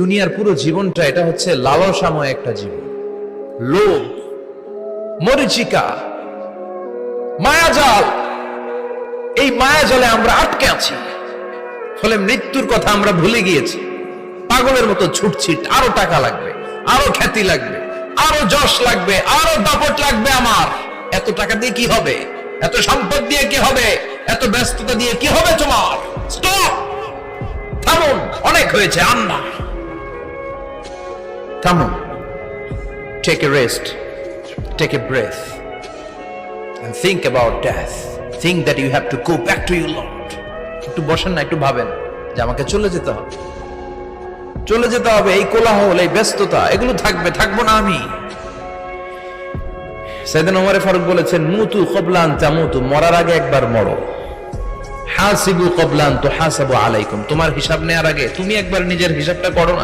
দুনিয়ার পুরো জীবনটা এটা হচ্ছে লালসাময় একটা জীবন, লোভ, মরিচিকা, মায়াজাল। এই মায়াজালে আমরা আটকে আছি, ফলে মৃত্যুর কথা আমরা ভুলে গিয়েছি। পাগলের মতো ছুটছি, আরো টাকা লাগবে, আরো খ্যাতি লাগবে, আরো যশ লাগবে, আরো দাপট লাগবে। আমার এত টাকা দিয়ে কি হবে? এত সম্পদ দিয়ে কি হবে? এত ব্যস্ততা দিয়ে কি হবে? তোমার স্টপ, থামুন, অনেক হয়েছে। আন্না, থামুন, take a rest, take a breath and think about death. Think that you have to go back to your Lord. একটু বসেন না, একটু ভাবেন যে আমাকে চলে যেতে হবে, চলে যেতে হবে। এই কোলাহল, এই ব্যস্ততা, এগুলো থাকবে, থাকবো না আমি। সাইয়েদনা ওমর ফারুক বলেছেন, মুতু ক্বাবলা আন তামুতু, মরার আগে একবার মরো। হাসিবু ক্বাবলা আন তুহাসাবু আলাইকুম, তোমার হিসাব নেওয়ার আগে তুমি একবার নিজের হিসাবটা করো না।